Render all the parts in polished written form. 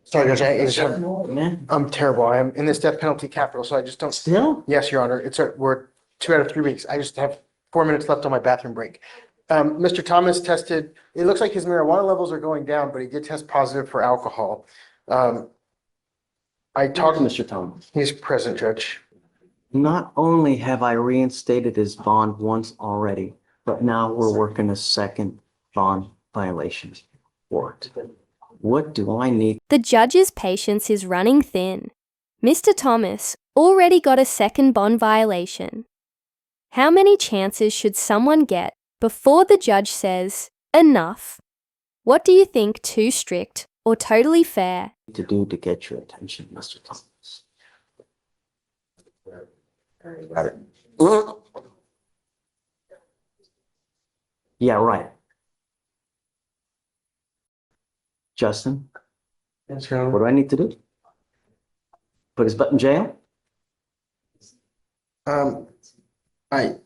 Sorry, Judge, I just have, Man, I'm terrible. I am in this death penalty capital, so I just don't. still? Yes, Your Honor, we're 2 out of 3 weeks. I just have 4 minutes left on my bathroom break. Mr. Thomas tested, it looks like his marijuana levels are going down, but he did test positive for alcohol. I talked, Mr. Thomas. he's present, Judge. Not only have I reinstated his bond once already, but now we're working a second bond violation for it. What do I need? The judge's patience is running thin. Mr. Thomas already got a second bond violation. How many chances should someone get before the judge says, enough? What do you think too strict or totally fair? To do to get your attention, Mr. Thomas? Got it. Yeah, right. Justin, Yes, Your what Honor. do I need to do? Put his butt in jail? I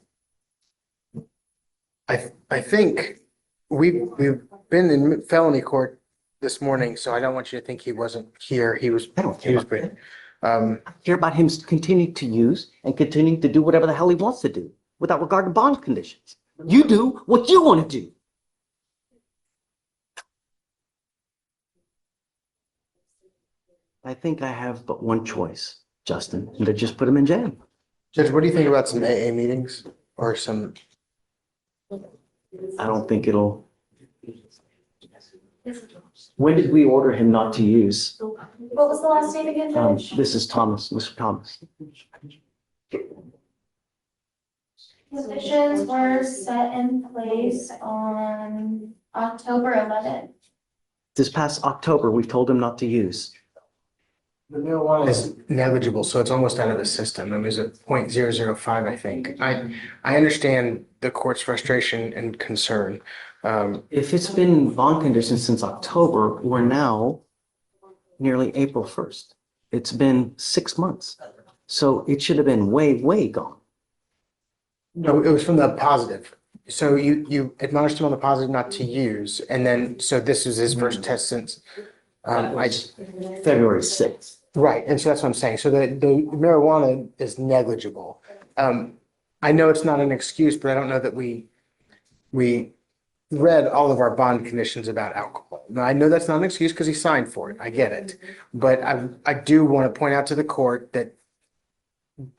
think we've been in felony court this morning, so I don't want you to think he wasn't here. He was, I don't care he was about great. I care about him continuing to use and continuing to do whatever the hell he wants to do without regard to bond conditions. You do what you want to do. I think I have but one choice, Justin, and to just put him in jail. Judge, what do you think about some AA meetings or some? I don't think it'll. When did we order him not to use? What was the last name again, Judge? This is Thomas, Mr. Thomas. Positions were set in place on October 11th. This past October, we told him not to use. The marijuana is negligible, so it's almost out of the system. It was at 0.005, I think. I understand the court's frustration and concern. If it's been bond conditions since October, we're now nearly April 1st. It's been 6 months. So it should have been way, way gone. No, it was from the positive. So you admonished him on the positive not to use, and then, so this was his first test since, February 6th. right, and so that's what I'm saying. So the marijuana is negligible. I know it's not an excuse, but I don't know that we read all of our bond conditions about alcohol. Now, I know that's not an excuse because he signed for it. I get it. But I do want to point out to the court that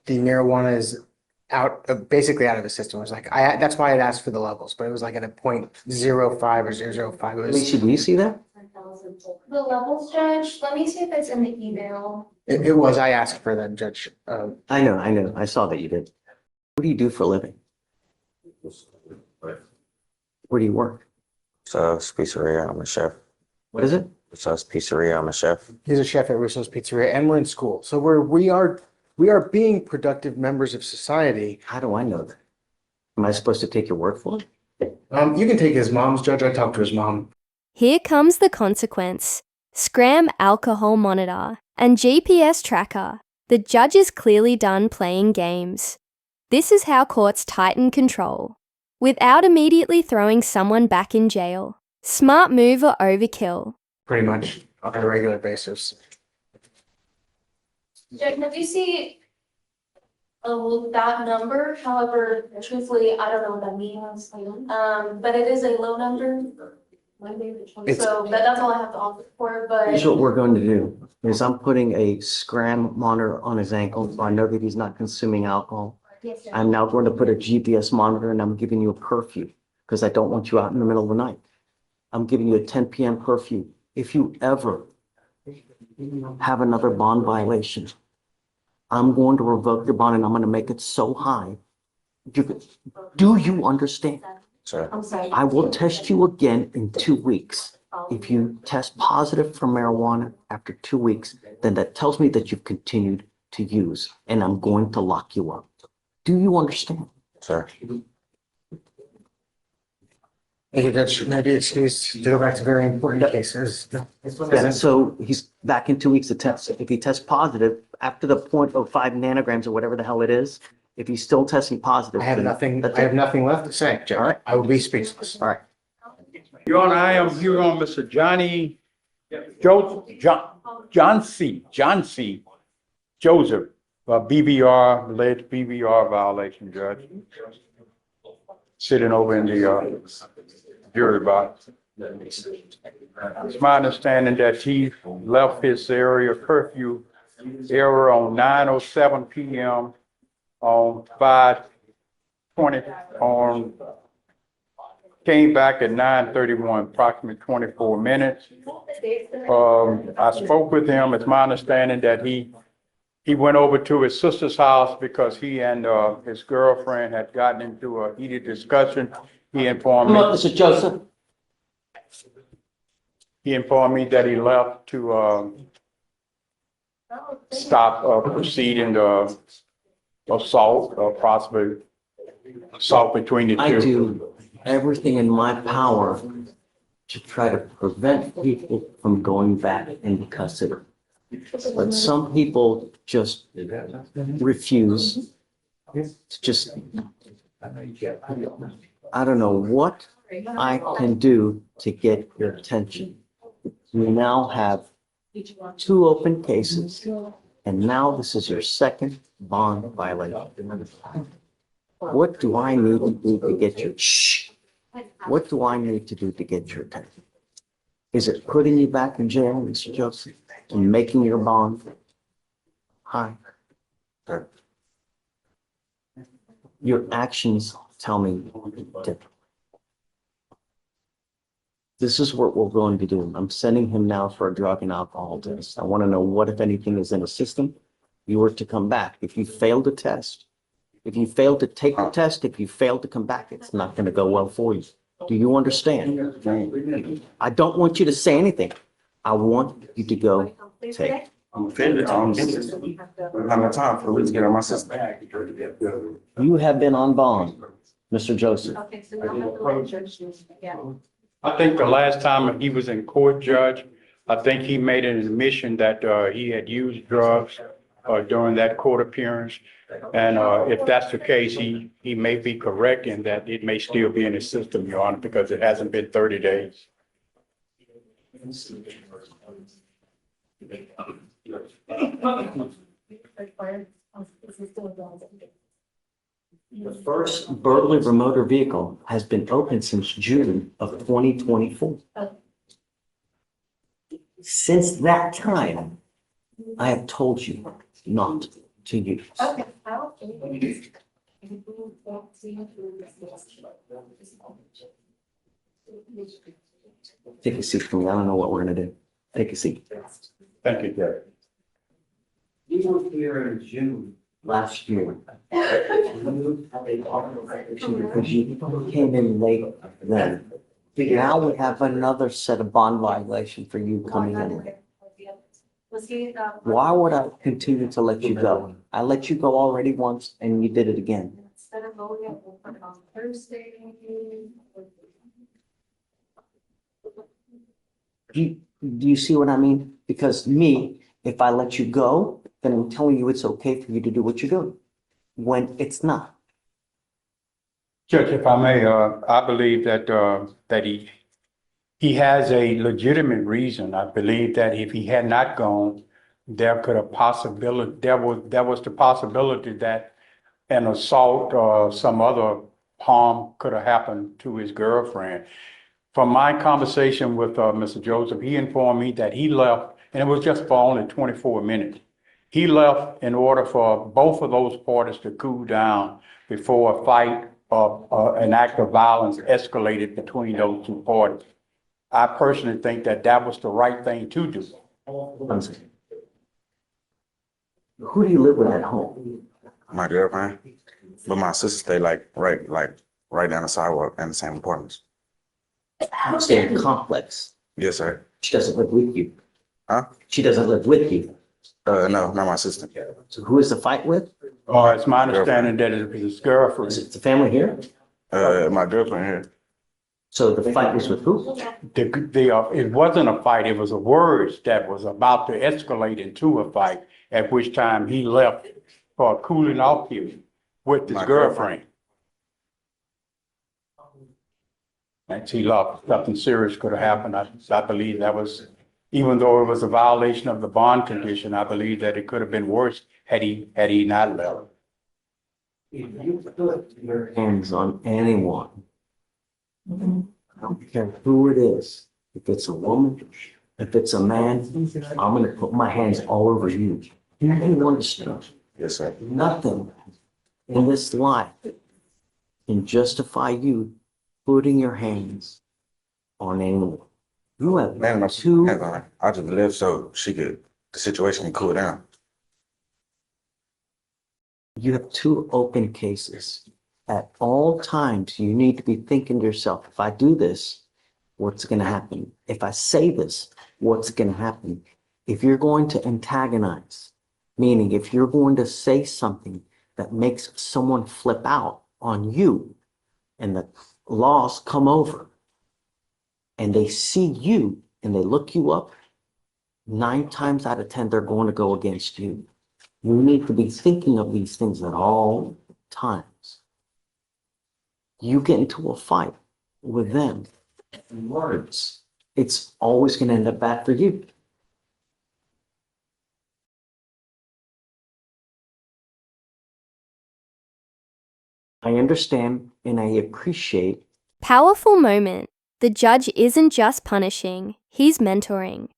the marijuana is basically out of the system. It was like, that's why I'd asked for the levels, but it was like at a 0.05 or 0.005. It was, Alicia, do you see that? The levels, Judge, let me see if it's in the email. it was, I asked for them, Judge. I know. I saw that you did. What do you do for a living? Where do you work? So it's pizzeria. I'm a chef. What is it? So it's pizzeria. I'm a chef. He's a chef at Russo's Pizzeria, and we're in school. So we are being productive members of society. How do I know that? Am I supposed to take your word for it? You can take his mom's, Judge. I talked to his mom. Here comes the consequence. SCRAM alcohol monitor and GPS tracker. The judge is clearly done playing games. This is how courts tighten control, without immediately throwing someone back in jail. Smart move or overkill? Pretty much on a regular basis. Judge, if you see that number, however, truthfully, I don't know what that means. But it is a low number. So that's all I have to offer for, but. Here's what we're going to do, is I'm putting a SCRAM monitor on his ankle, so I know that he's not consuming alcohol. Yes, sir. I'm now going to put a GPS monitor and I'm giving you a curfew, because I don't want you out in the middle of the night. I'm giving you a 10 p.m. curfew. If you ever have another bond violation, I'm going to revoke your bond and I'm going to make it so high. Do you understand? So I'm sorry. I will test you again in 2 weeks. If you test positive for marijuana after 2 weeks, then that tells me that you've continued to use, and I'm going to lock you up. Do you understand? sir. Thank you, Judge. Maybe excuse to go back to very important cases. Yeah, so he's back in 2 weeks to test. If he tests positive after the 0.05 nanograms or whatever the hell it is, if he's still testing positive. I have then nothing, that's I have it. nothing left to say, Judge. All right. I will be speechless. All right. Your Honor, I am here on Mr. Johnny John C. Joseph, alleged BBR violation, Judge. Sitting over in the jury box. It's my understanding that he left his area curfew area on 9:07 p.m. on 5/20 came back at 9:31, approximately 24 minutes. I spoke with him. It's my understanding that he went over to his sister's house because he and his girlfriend had gotten into a heated discussion. He informed Come me. on, Mr. Joseph. He informed me that he left to stop proceeding the assault or possibly assault between the two. I do everything in my power to try to prevent people from going back into custody. But some people just refuse to just, I don't know what I can do to get your attention. We now have 2 open cases, and now this is your second bond violation. What do I need to do to get your, what do I need to do to get your attention? Is it putting you back in jail, Mr. Joseph, and making your bond high? Your actions tell me different. This is what we're going to do. I'm sending him now for a drug and alcohol test. I want to know what, if anything, is in the system. You were to come back. If you fail the test, if you fail to take the test, if you fail to come back, it's not going to go well for you. Do you understand? I don't want you to say anything. I want you to go take. I'm offended. I don't have time for the to get on my system. You have been on bond, Mr. Joseph. I think the last time he was in court, Judge, I think he made an admission that he had used drugs during that court appearance. And if that's the case, he may be correct in that it may still be in his system, Your Honor, because it hasn't been 30 days. The first burglary of a motor vehicle has been open since June of 2024. Since that time, I have told you not to use. Take a seat for me. I don't know what we're gonna do. Take a seat. Thank you, Judge. You were here in June last year. You had a violation because you came in late then. Now we have another set of bond violation for you coming in late. Why would I continue to let you go? I let you go already once and you did it again. Do you see what I mean? Because me, if I let you go, then I'm telling you it's okay for you to do what you're doing, when it's not. Judge, if I may, I believe that he has a legitimate reason. I believe that if he had not gone, there was the possibility that an assault or some other harm could have happened to his girlfriend. From my conversation with Mr. Joseph, he informed me that he left, and it was just for only 24 minutes. He left in order for both of those parties to cool down before a fight or an act of violence escalated between those two parties. I personally think that that was the right thing to do. Who do you live with at home? My girlfriend, but my sister stay right down the sidewalk in the same apartments. You stay in a complex. Yes, sir. She doesn't live with you. Huh? She doesn't live with you. No, not my sister. So who is the fight with? It's my understanding that it was his girlfriend. Is it the family here? My girlfriend here. So the fight was with who? It wasn't a fight, it was a words that was about to escalate into a fight, at which time he left for a cooling off period with his My girlfriend. And he left, nothing serious could have happened. I believe that was even though it was a violation of the bond condition, I believe that it could have been worse had he not left. If you put your hands on anyone, I don't care who it is, if it's a woman, if it's a man, I'm gonna put my hands all over you. You understand? Yes, sir. Nothing in this life can justify you putting your hands on anyone. You have Man, my two, hands on her. I just left so the situation can cool down. you have two open cases. At all times, you need to be thinking to yourself, if I do this, what's gonna happen? If I say this, what's gonna happen? If you're going to antagonize, meaning if you're going to say something that makes someone flip out on you and the laws come over and they see you and they look you up, 9 times out of 10, they're going to go against you. You need to be thinking of these things at all times. You get into a fight with them, words, it's always going to end up bad for you. I understand and I appreciate. Powerful moment. The judge isn't just punishing, he's mentoring,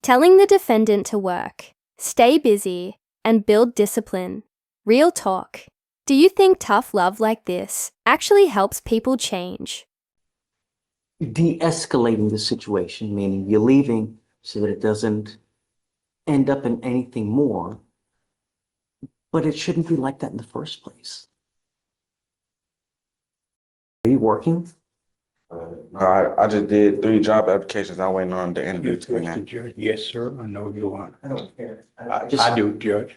telling the defendant to work, stay busy, and build discipline. Real talk. Do you think tough love like this actually helps people change? De-escalating the situation, meaning you're leaving so that it doesn't end up in anything more. But it shouldn't be like that in the first place. Are you working? No, I just did 3 job applications. I'm waiting on the interview to be Mr. Judge, yes, sir, I know you are. I don't care. I do, Judge.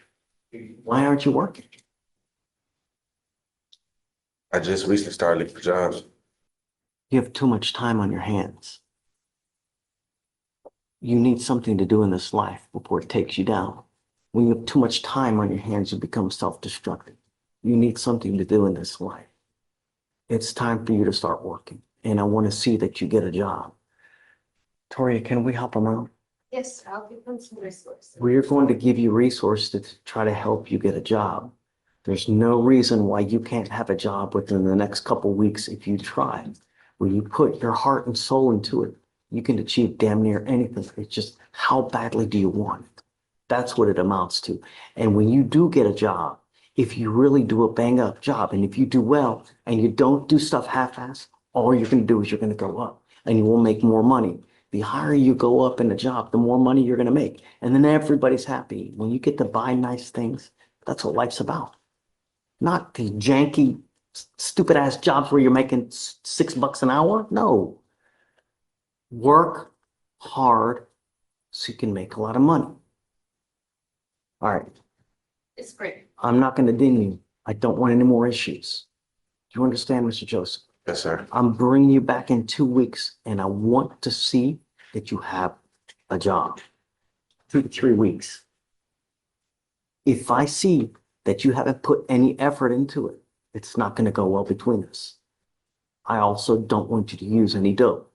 Why aren't you working? I just recently started looking for jobs. You have too much time on your hands. You need something to do in this life before it takes you down. When you have too much time on your hands, you become self-destructive. You need something to do in this life. It's time for you to start working. And I want to see that you get a job. Toria, can we help them out? Yes, I'll give them some resources. We're going to give you resources to try to help you get a job. There's no reason why you can't have a job within the next couple of weeks if you try. When you put your heart and soul into it, you can achieve damn near anything. It's just how badly do you want it? That's what it amounts to. And when you do get a job, if you really do a bang up job, and if you do well and you don't do stuff half-assed, all you're going to do is you're going to go up and you will make more money. The higher you go up in a job, the more money you're going to make. And then everybody's happy. When you get to buy nice things, that's what life's about. Not the janky, stupid ass jobs where you're making $6 an hour. No. Work hard so you can make a lot of money. All right. It's great. I'm not going to ding you. I don't want any more issues. Do you understand, Mr. Joseph? Yes, sir. I'm bringing you back in 2 weeks and I want to see that you have a job. 2 to 3 weeks. If I see that you haven't put any effort into it, it's not going to go well between us. I also don't want you to use any dope.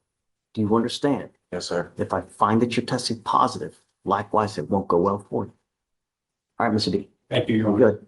Do you understand? Yes, sir. If I find that you're testing positive, likewise, it won't go well for you. All right, Mr. D. Thank you, Your You're Honor. good.